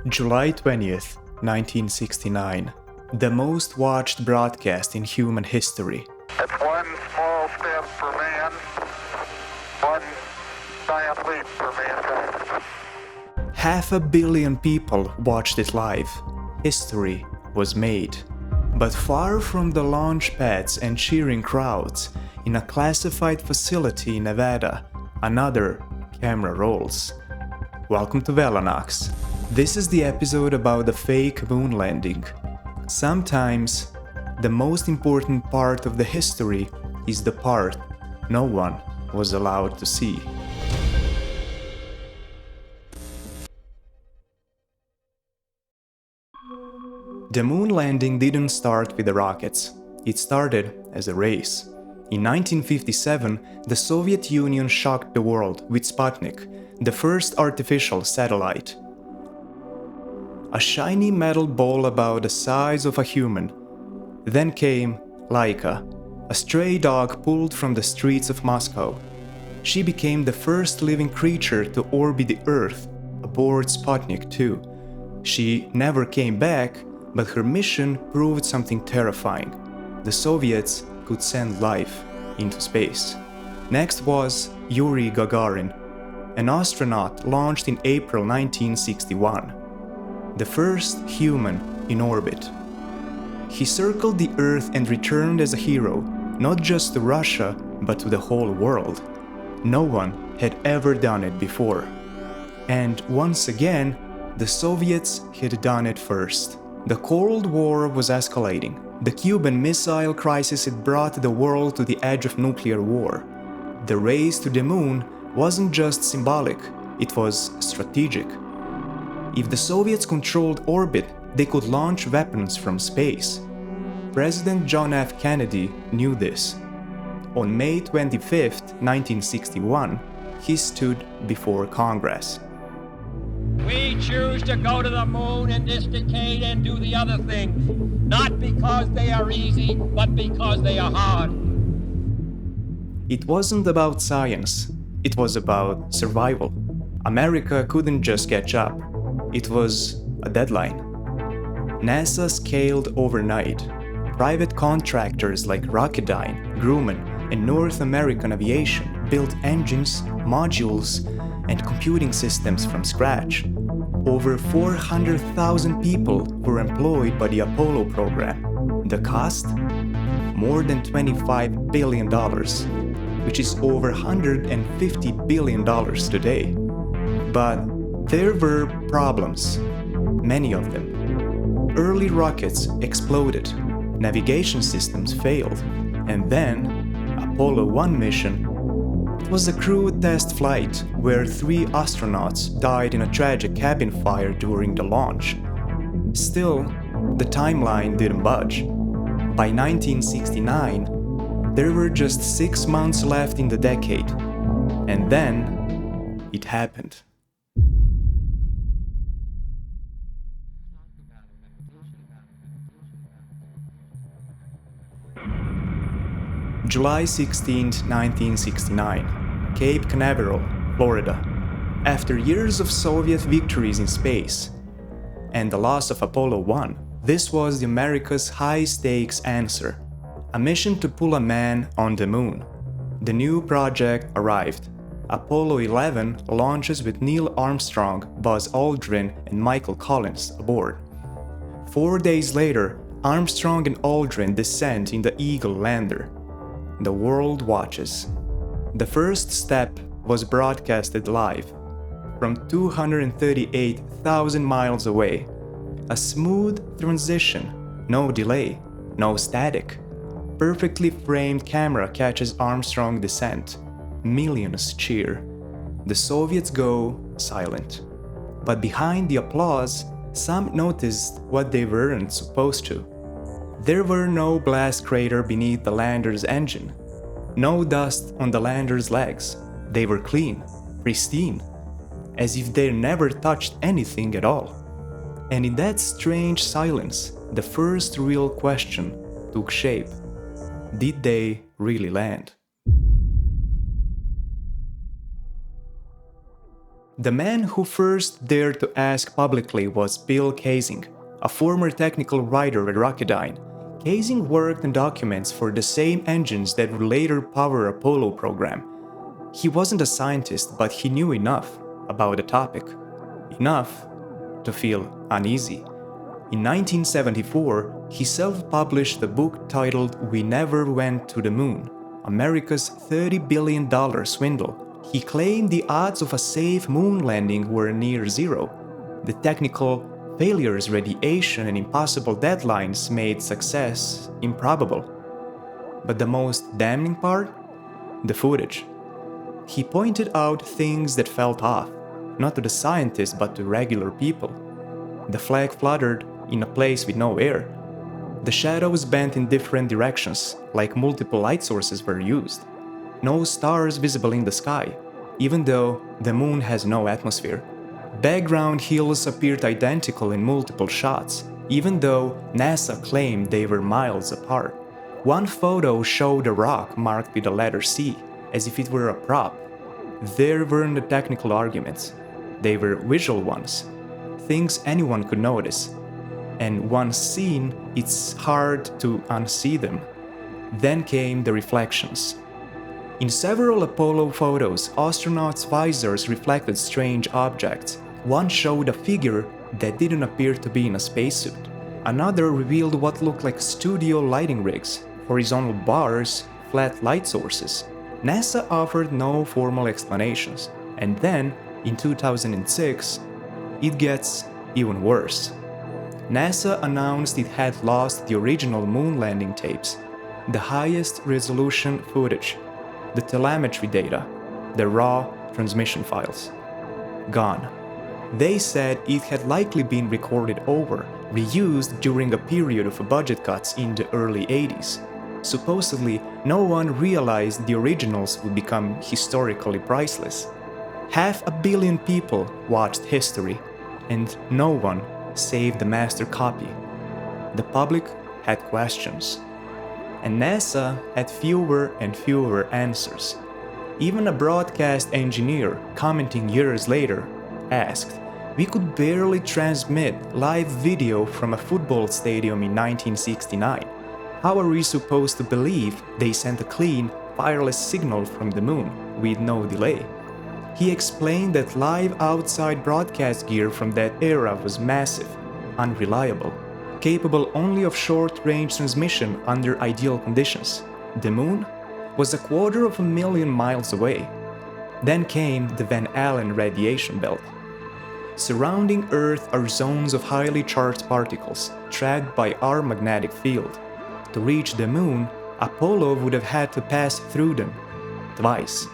July 20th, 1969. The most watched broadcast in human history. It's one small step for man, one giant leap for mankind. 500 million people watched it live. History was made. But far from the launch pads and cheering crowds, in a classified facility in Nevada, another camera rolls. Welcome to Velanox. This is the episode about the fake moon landing. Sometimes, the most important part of the history is the part no one was allowed to see. The moon landing didn't start with the rockets. It started as a race. In 1957, the Soviet Union shocked the world with Sputnik, the first artificial satellite. A shiny metal ball about the size of a human. Then came Laika, a stray dog pulled from the streets of Moscow. She became the first living creature to orbit the Earth aboard Sputnik 2. She never came back, but her mission proved something terrifying. The Soviets could send life into space. Next was Yuri Gagarin, an astronaut launched in April 1961. The first human in orbit. He circled the Earth and returned as a hero, not just to Russia, but to the whole world. No one had ever done it before. And once again, the Soviets had done it first. The Cold War was escalating. The Cuban Missile Crisis had brought the world to the edge of nuclear war. The race to the moon wasn't just symbolic, it was strategic. If the Soviets controlled orbit, they could launch weapons from space. President John F. Kennedy knew this. On May 25, 1961, he stood before Congress. We choose to go to the moon in this decade and do the other things, not because they are easy, but because they are hard. It wasn't about science, it was about survival. America couldn't just catch up. It was a deadline. NASA scaled overnight. Private contractors like Rocketdyne, Grumman, and North American Aviation built engines, modules, and computing systems from scratch. Over 400,000 people were employed by the Apollo program. The cost? More than $25 billion, which is over $150 billion today. But there were problems, many of them. Early rockets exploded, navigation systems failed, and then Apollo 1 mission. It was a crew test flight where 3 astronauts died in a tragic cabin fire during the launch. Still, the timeline didn't budge. By 1969, there were just 6 months left in the decade. And then, it happened. July 16, 1969, Cape Canaveral, Florida. After years of Soviet victories in space and the loss of Apollo 1, this was the America's high-stakes answer. A mission to pull a man on the moon. The new project arrived. Apollo 11 launches with Neil Armstrong, Buzz Aldrin, and Michael Collins aboard. 4 days later, Armstrong and Aldrin descend in the Eagle lander. The world watches. The first step was broadcasted live from 238,000 miles away. A smooth transition, no delay, no static. Perfectly framed camera catches Armstrong descent. Millions cheer. The Soviets go silent. But behind the applause, some noticed what they weren't supposed to. There were no blast crater beneath the lander's engine. No dust on the lander's legs. They were clean, pristine, as if they never touched anything at all. And in that strange silence, the first real question took shape. Did they really land? The man who first dared to ask publicly was Bill Kaysing, a former technical writer at Rocketdyne. Kaysing worked on documents for the same engines that would later power Apollo program. He wasn't a scientist, but he knew enough about the topic. Enough to feel uneasy. In 1974, he self-published a book titled We Never Went to the Moon, America's $30 billion swindle. He claimed the odds of a safe moon landing were near zero. The technical failures, radiation, and impossible deadlines made success improbable. But the most damning part? The footage. He pointed out things that felt off, not to the scientists but to regular people. The flag fluttered in a place with no air. The shadows bent in different directions, like multiple light sources were used. No stars visible in the sky, even though the moon has no atmosphere. Background hills appeared identical in multiple shots, even though NASA claimed they were miles apart. One photo showed a rock marked with the letter C, as if it were a prop. There weren't the technical arguments. They were visual ones, things anyone could notice. And once seen, it's hard to unsee them. Then came the reflections. In several Apollo photos, astronauts' visors reflected strange objects. One showed a figure that didn't appear to be in a spacesuit. Another revealed what looked like studio lighting rigs, horizontal bars, flat light sources. NASA offered no formal explanations. And then, in 2006, it gets even worse. NASA announced it had lost the original moon landing tapes, the highest resolution footage, the telemetry data, the raw transmission files. Gone. They said it had likely been recorded over, reused during a period of budget cuts in the early 80s. Supposedly, no one realized the originals would become historically priceless. 500 million people watched history, and no one saved the master copy. The public had questions, and NASA had fewer and fewer answers. Even a broadcast engineer, commenting years later, asked, "We could barely transmit live video from a football stadium in 1969. How are we supposed to believe they sent a clean, wireless signal from the moon with no delay?" He explained that live outside broadcast gear from that era was massive, unreliable, capable only of short-range transmission under ideal conditions. The moon was 250,000 miles away. Then came the Van Allen radiation belt. Surrounding Earth are zones of highly charged particles, tracked by our magnetic field. To reach the moon, Apollo would have had to pass through them twice.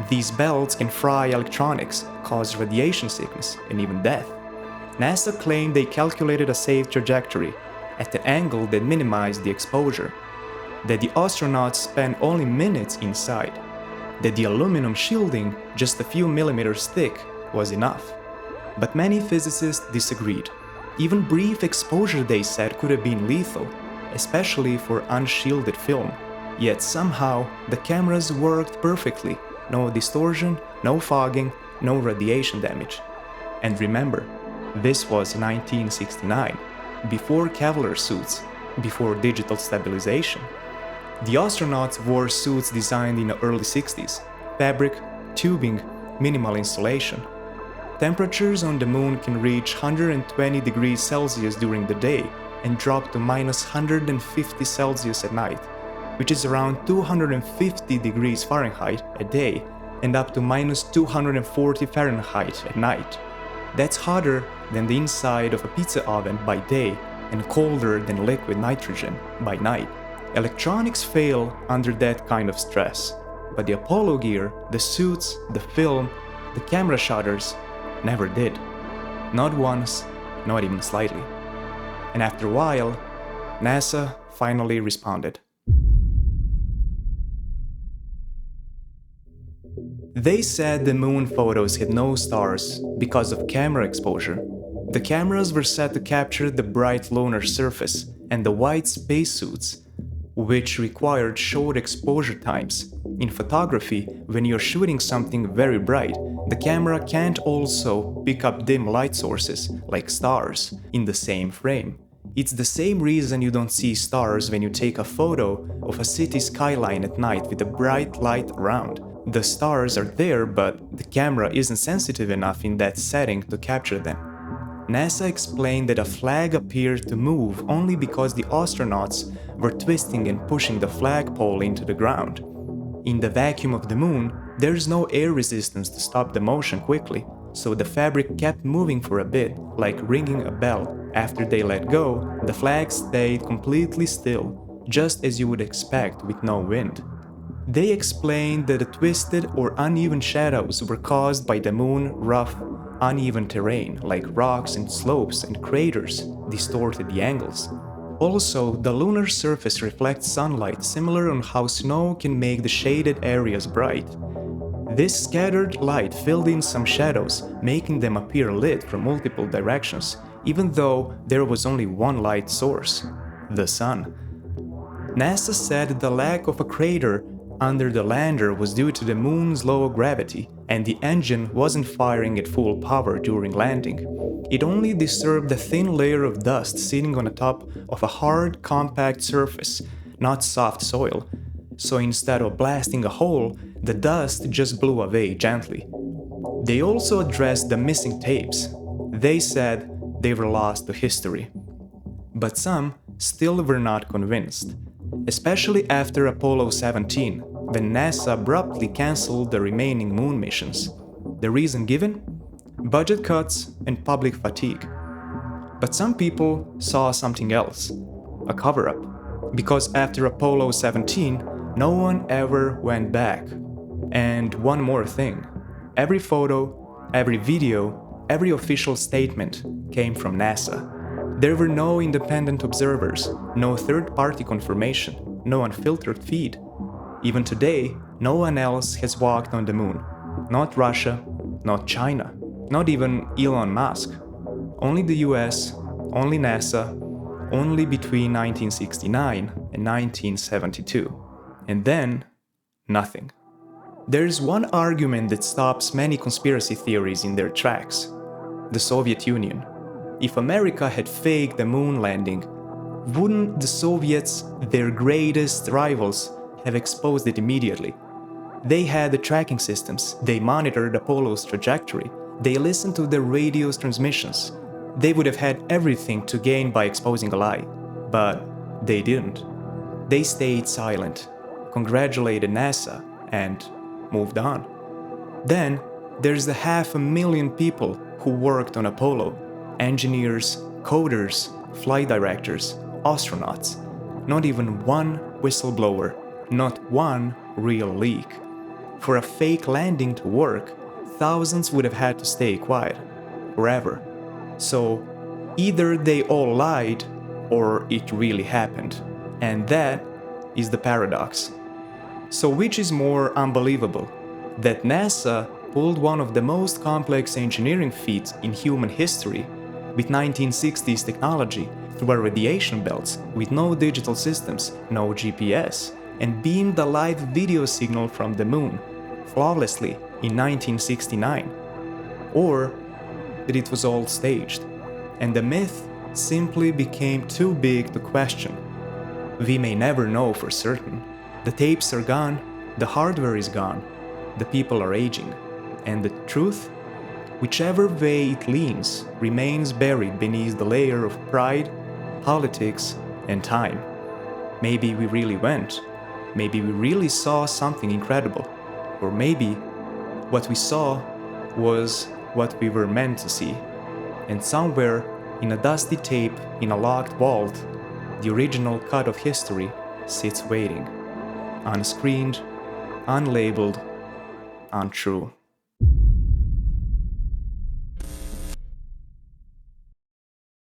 These belts can fry electronics, cause radiation sickness, and even death. NASA claimed they calculated a safe trajectory at an angle that minimized the exposure, that the astronauts spent only minutes inside, that the aluminum shielding, just a few millimeters thick, was enough. But many physicists disagreed. Even brief exposure, they said, could have been lethal, especially for unshielded film. Yet somehow, the cameras worked perfectly. No distortion, no fogging, no radiation damage. And remember, this was 1969, before Kevlar suits, before digital stabilization. The astronauts wore suits designed in the early 60s, fabric, tubing, minimal insulation. Temperatures on the moon can reach 120 degrees Celsius during the day and drop to minus 150 Celsius at night, which is around 250 degrees Fahrenheit a day and up to minus 240 Fahrenheit at night. That's hotter than the inside of a pizza oven by day and colder than liquid nitrogen by night. Electronics fail under that kind of stress, but the Apollo gear, the suits, the film, the camera shutters never did. Not once, not even slightly. And after a while, NASA finally responded. They said the moon photos had no stars because of camera exposure. The cameras were set to capture the bright lunar surface and the white spacesuits, which required short exposure times. In photography, when you're shooting something very bright, the camera can't also pick up dim light sources, like stars, in the same frame. It's the same reason you don't see stars when you take a photo of a city skyline at night with a bright light around. The stars are there, but the camera isn't sensitive enough in that setting to capture them. NASA explained that a flag appeared to move only because the astronauts were twisting and pushing the flagpole into the ground. In the vacuum of the moon, there's no air resistance to stop the motion quickly, so the fabric kept moving for a bit, like ringing a bell. After they let go, the flag stayed completely still, just as you would expect with no wind. They explained that the twisted or uneven shadows were caused by the moon's rough, uneven terrain, like rocks and slopes and craters distorted the angles. Also, the lunar surface reflects sunlight similar on how snow can make the shaded areas bright. This scattered light filled in some shadows, making them appear lit from multiple directions, even though there was only one light source: the sun. NASA said the lack of a crater under the lander was due to the moon's low gravity, and the engine wasn't firing at full power during landing. It only disturbed a thin layer of dust sitting on the top of a hard, compact surface, not soft soil. So instead of blasting a hole, the dust just blew away gently. They also addressed the missing tapes. They said they were lost to history. But some still were not convinced, especially after Apollo 17, when NASA abruptly cancelled the remaining moon missions. The reason given? Budget cuts and public fatigue. But some people saw something else, a cover-up, because after Apollo 17, no one ever went back. And one more thing, every photo, every video, every official statement came from NASA. There were no independent observers, no third-party confirmation, no unfiltered feed. Even today, no one else has walked on the moon. Not Russia, not China, not even Elon Musk. Only the US, only NASA, only between 1969 and 1972. And then, nothing. There's one argument that stops many conspiracy theories in their tracks: the Soviet Union. If America had faked the moon landing, wouldn't the Soviets, their greatest rivals, have exposed it immediately? They had the tracking systems, they monitored Apollo's trajectory, they listened to the radio's transmissions. They would have had everything to gain by exposing a lie. But they didn't. They stayed silent, congratulated NASA, and moved on. Then there's the 500,000 people who worked on Apollo: engineers, coders, flight directors, astronauts. Not even one whistleblower, not one real leak. For a fake landing to work, thousands would have had to stay quiet, forever. So either they all lied, or it really happened. And that is the paradox. So which is more unbelievable? That NASA pulled one of the most complex engineering feats in human history with 1960s technology through our radiation belts with no digital systems, no GPS, and beamed a live video signal from the moon flawlessly in 1969? Or that it was all staged, and the myth simply became too big to question? We may never know for certain. The tapes are gone, the hardware is gone, the people are aging, and the truth, whichever way it leans, remains buried beneath the layer of pride, politics, and time. Maybe we really went, maybe we really saw something incredible, or maybe what we saw was what we were meant to see, and somewhere in a dusty tape in a locked vault, the original cut of history sits waiting, unscreened, unlabeled, untrue.